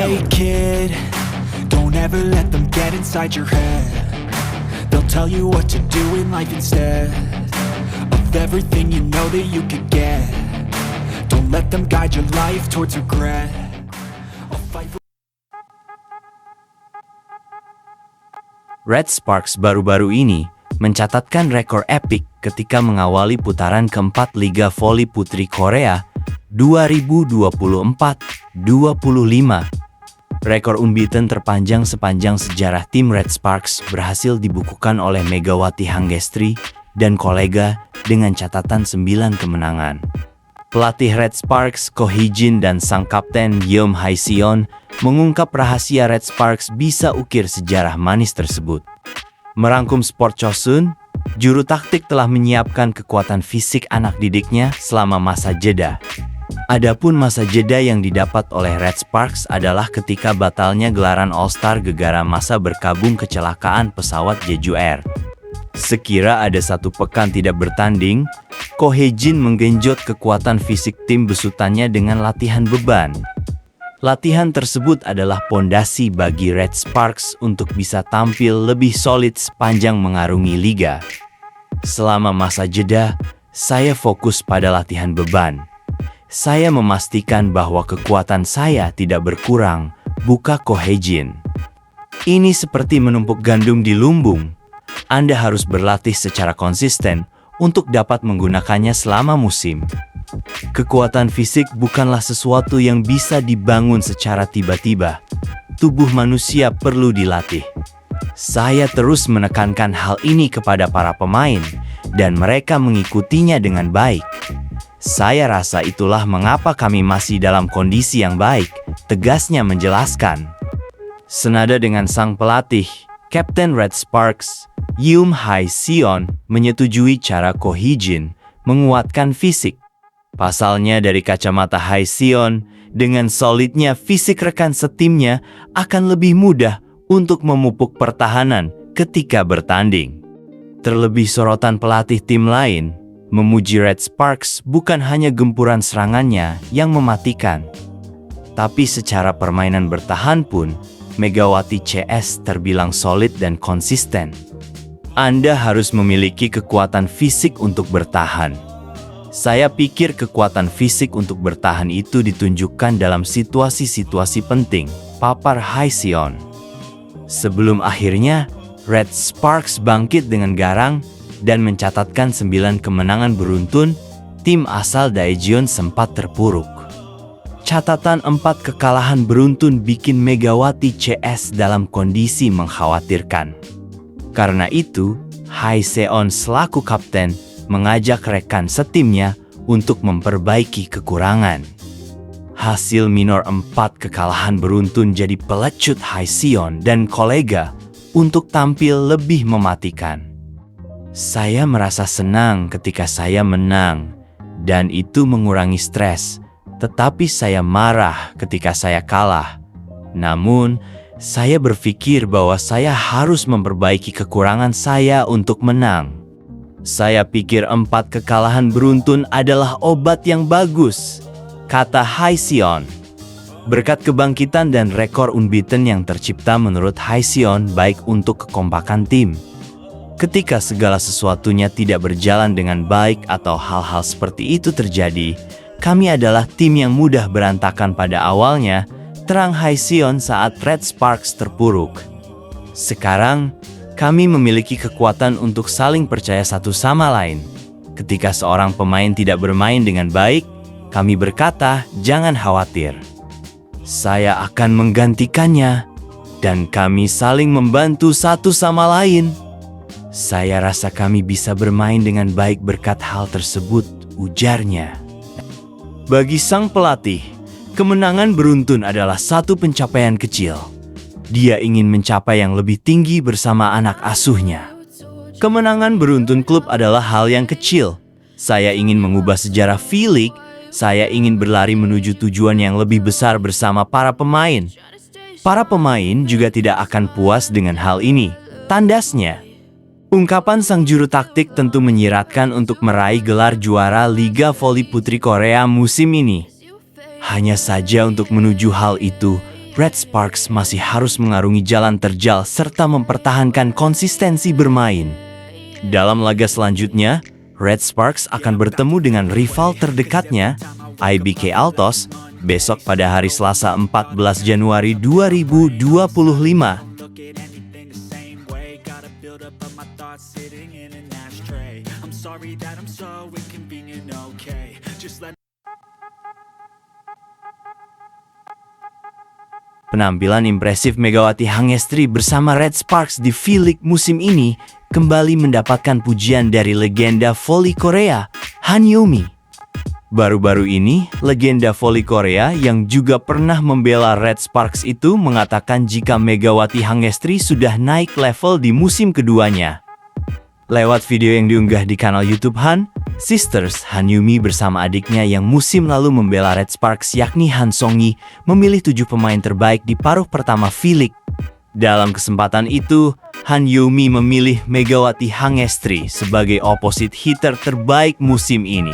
Hey kid, don't ever let them get inside your head. They'll tell you what to do in life instead of everything you know that you could get. Don't let them guide your life towards regret. I'll fight for Red Sparks baru-baru ini mencatatkan rekor epik ketika mengawali putaran keempat Liga Voli Putri Korea 2024-25. Rekor unbeaten terpanjang sepanjang sejarah tim Red Sparks berhasil dibukukan oleh Megawati Hanggestri dan kolega dengan catatan 9 kemenangan. Pelatih Red Sparks, Ko Hee-jin dan sang kapten Yeom Hae-seon mengungkap rahasia Red Sparks bisa ukir sejarah manis tersebut. Merangkum Sport Chosun, juru taktik telah menyiapkan kekuatan fisik anak didiknya selama masa jeda. Adapun masa jeda yang didapat oleh Red Sparks adalah ketika batalnya gelaran All-Star gegara masa berkabung kecelakaan pesawat Jeju Air. Sekira ada 1 pekan tidak bertanding, Ko Hee-jin menggenjot kekuatan fisik tim besutannya dengan latihan beban. Latihan tersebut adalah pondasi bagi Red Sparks untuk bisa tampil lebih solid sepanjang mengarungi liga. Selama masa jeda, saya fokus pada latihan beban. Saya memastikan bahwa kekuatan saya tidak berkurang, buka Ko Hee-jin. Ini seperti menumpuk gandum di lumbung. Anda harus berlatih secara konsisten untuk dapat menggunakannya selama musim. Kekuatan fisik bukanlah sesuatu yang bisa dibangun secara tiba-tiba. Tubuh manusia perlu dilatih. Saya terus menekankan hal ini kepada para pemain, dan mereka mengikutinya dengan baik. Saya rasa itulah mengapa kami masih dalam kondisi yang baik, tegasnya menjelaskan. Senada dengan sang pelatih, Kapten Red Sparks, Yeom Hae-seon menyetujui cara Ko Hee-jin menguatkan fisik. Pasalnya dari kacamata Hae-seon, dengan solidnya fisik rekan setimnya akan lebih mudah untuk memupuk pertahanan ketika bertanding. Terlebih sorotan pelatih tim lain, memuji Red Sparks bukan hanya gempuran serangannya yang mematikan, tapi secara permainan bertahan pun, Megawati CS terbilang solid dan konsisten. Anda harus memiliki kekuatan fisik untuk bertahan. Saya pikir kekuatan fisik untuk bertahan itu ditunjukkan dalam situasi-situasi penting, papar Hae-seon. Sebelum akhirnya, Red Sparks bangkit dengan garang dan mencatatkan 9 kemenangan beruntun, tim asal Daejeon sempat terpuruk. Catatan 4 kekalahan beruntun bikin Megawati CS dalam kondisi mengkhawatirkan. Karena itu, Hae-seon selaku kapten mengajak rekan setimnya untuk memperbaiki kekurangan. Hasil minor 4 kekalahan beruntun jadi pelecut Hae-seon dan kolega untuk tampil lebih mematikan. Saya merasa senang ketika saya menang, dan itu mengurangi stres, tetapi saya marah ketika saya kalah. Namun, saya berpikir bahwa saya harus memperbaiki kekurangan saya untuk menang. Saya pikir 4 kekalahan beruntun adalah obat yang bagus, kata Hae-seon. Berkat kebangkitan dan rekor unbeaten yang tercipta menurut Hae-seon baik untuk kekompakan tim. Ketika segala sesuatunya tidak berjalan dengan baik atau hal-hal seperti itu terjadi, kami adalah tim yang mudah berantakan pada awalnya, terang Hae-seon saat Red Sparks terpuruk. Sekarang, kami memiliki kekuatan untuk saling percaya satu sama lain. Ketika seorang pemain tidak bermain dengan baik, kami berkata, jangan khawatir. Saya akan menggantikannya, dan kami saling membantu satu sama lain. Saya rasa kami bisa bermain dengan baik berkat hal tersebut, ujarnya. Bagi sang pelatih, kemenangan beruntun adalah satu pencapaian kecil. Dia ingin mencapai yang lebih tinggi bersama anak asuhnya. Kemenangan beruntun klub adalah hal yang kecil. Saya ingin mengubah sejarah V-League. Saya ingin berlari menuju tujuan yang lebih besar bersama para pemain. Para pemain juga tidak akan puas dengan hal ini, tandasnya. Ungkapan sang juru taktik tentu menyiratkan untuk meraih gelar juara Liga Voli Putri Korea musim ini. Hanya saja untuk menuju hal itu, Red Sparks masih harus mengarungi jalan terjal serta mempertahankan konsistensi bermain. Dalam laga selanjutnya, Red Sparks akan bertemu dengan rival terdekatnya, IBK Altos, besok pada hari Selasa 14 Januari 2025. Penampilan impresif Megawati Hangestri bersama Red Sparks di V-League musim ini kembali mendapatkan pujian dari legenda voli Korea, Han Yo-mi. Baru-baru ini, legenda voli Korea yang juga pernah membela Red Sparks itu mengatakan jika Megawati Hangestri sudah naik level di musim keduanya. Lewat video yang diunggah di kanal YouTube Han, Sisters Han Yo-mi bersama adiknya yang musim lalu membela Red Sparks yakni Han Song-yi memilih 7 pemain terbaik di paruh pertama V-League. Dalam kesempatan itu, Han Yo-mi memilih Megawati Hangestri sebagai opposite hitter terbaik musim ini.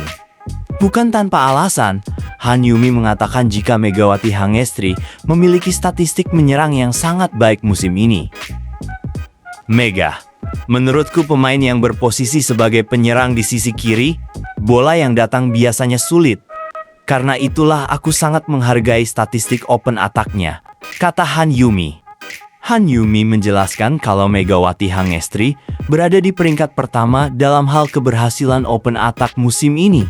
Bukan tanpa alasan, Han Yo-mi mengatakan jika Megawati Hangestri memiliki statistik menyerang yang sangat baik musim ini. Mega, menurutku pemain yang berposisi sebagai penyerang di sisi kiri, bola yang datang biasanya sulit. Karena itulah aku sangat menghargai statistik open attack-nya, kata Han Yo-mi. Han Yo-mi menjelaskan kalau Megawati Hangestri berada di peringkat pertama dalam hal keberhasilan open attack musim ini.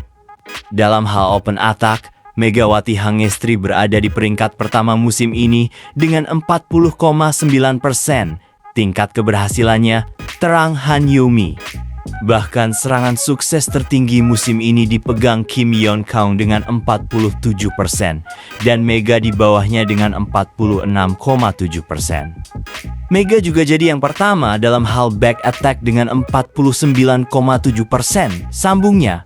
Dalam hal open attack, Megawati Hangestri berada di peringkat pertama musim ini dengan 40,9%. Tingkat keberhasilannya, terang Han Yo-mi. Bahkan serangan sukses tertinggi musim ini dipegang Kim Yeon-kaung dengan 47% dan Mega di bawahnya dengan 46,7%. Mega juga jadi yang pertama dalam hal back attack dengan 49,7%, sambungnya.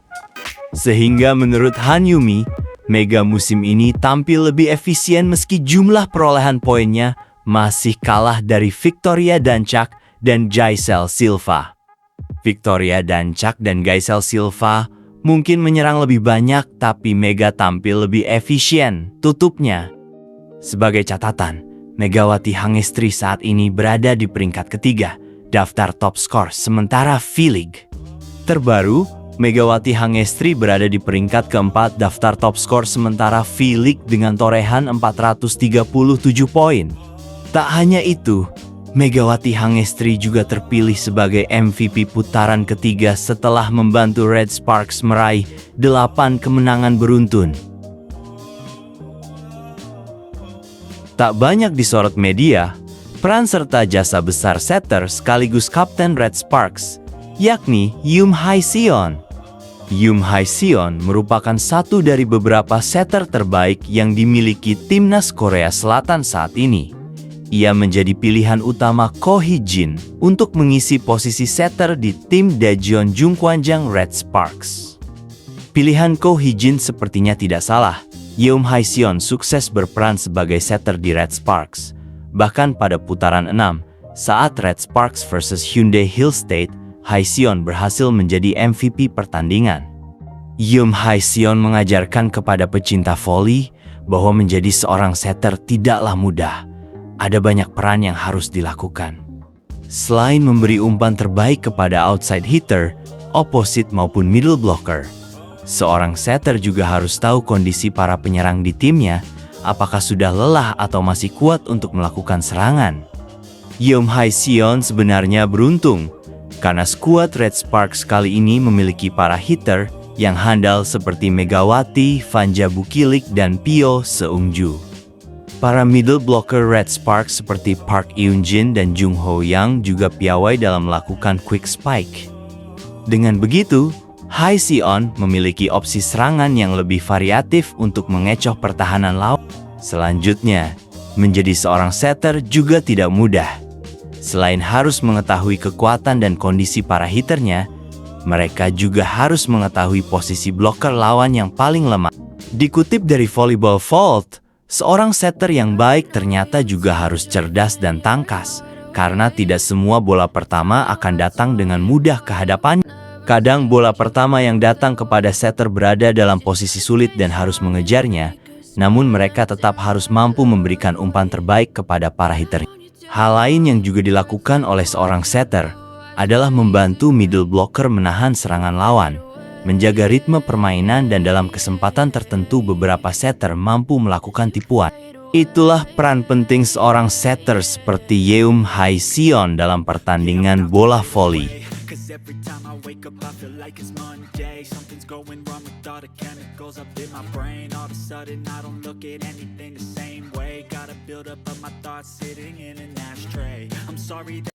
Sehingga menurut Han Yo-mi, Mega musim ini tampil lebih efisien meski jumlah perolehan poinnya masih kalah dari Victoria Dancak dan Jaisel Silva. Victoria Dancak dan Jaisel Silva mungkin menyerang lebih banyak tapi Mega tampil lebih efisien, tutupnya. Sebagai catatan, Megawati Hangestri saat ini berada di peringkat ketiga daftar top skor sementara V-League. Terbaru, Megawati Hangestri berada di peringkat keempat daftar top skor sementara V-League dengan torehan 437 poin. Tak hanya itu, Megawati Hangestri juga terpilih sebagai MVP putaran ketiga setelah membantu Red Sparks meraih 8 kemenangan beruntun. Tak banyak disorot media, peran serta jasa besar setter sekaligus kapten Red Sparks, yakni Yoon Hae-seon. Yoon Hae-seon merupakan satu dari beberapa setter terbaik yang dimiliki timnas Korea Selatan saat ini. Ia menjadi pilihan utama Ko Hee-jin untuk mengisi posisi setter di tim Daejeon Jungkwanjang Red Sparks. Pilihan Ko Hee-jin sepertinya tidak salah. Yoon Hae-seon sukses berperan sebagai setter di Red Sparks. Bahkan pada putaran 6, saat Red Sparks vs Hyundai Hill State, Hae-seon berhasil menjadi MVP pertandingan. Yoon Hae-seon mengajarkan kepada pecinta voli bahwa menjadi seorang setter tidaklah mudah. Ada banyak peran yang harus dilakukan. Selain memberi umpan terbaik kepada outside hitter, opposite maupun middle blocker, seorang setter juga harus tahu kondisi para penyerang di timnya, apakah sudah lelah atau masih kuat untuk melakukan serangan. Yoon Hae-seon sebenarnya beruntung, karena skuad Red Sparks kali ini memiliki para hitter yang handal seperti Megawati, Vanja Bukilik, dan Pyo Seung-ju. Para middle blocker Red Sparks seperti Park Eun-jin dan Jung Ho-yang juga piawai dalam melakukan quick spike. Dengan begitu, Hae-seon memiliki opsi serangan yang lebih variatif untuk mengecoh pertahanan lawan. Selanjutnya, menjadi seorang setter juga tidak mudah. Selain harus mengetahui kekuatan dan kondisi para hitternya, mereka juga harus mengetahui posisi blocker lawan yang paling lemah. Dikutip dari Volleyball Vault, seorang setter yang baik ternyata juga harus cerdas dan tangkas, karena tidak semua bola pertama akan datang dengan mudah ke hadapannya. Kadang bola pertama yang datang kepada setter berada dalam posisi sulit dan harus mengejarnya, namun mereka tetap harus mampu memberikan umpan terbaik kepada para hitter. Hal lain yang juga dilakukan oleh seorang setter adalah membantu middle blocker menahan serangan lawan, menjaga ritme permainan, dan dalam kesempatan tertentu beberapa setter mampu melakukan tipuan. Itulah peran penting seorang setter seperti Yeum Hae-seon dalam pertandingan bola voli. Cause every time I wake up I feel like it's Monday. Something's going wrong with all the chemicals up in my brain. All of a sudden I don't look at anything the same way. Gotta build up of my thoughts sitting in an ashtray. I'm sorry that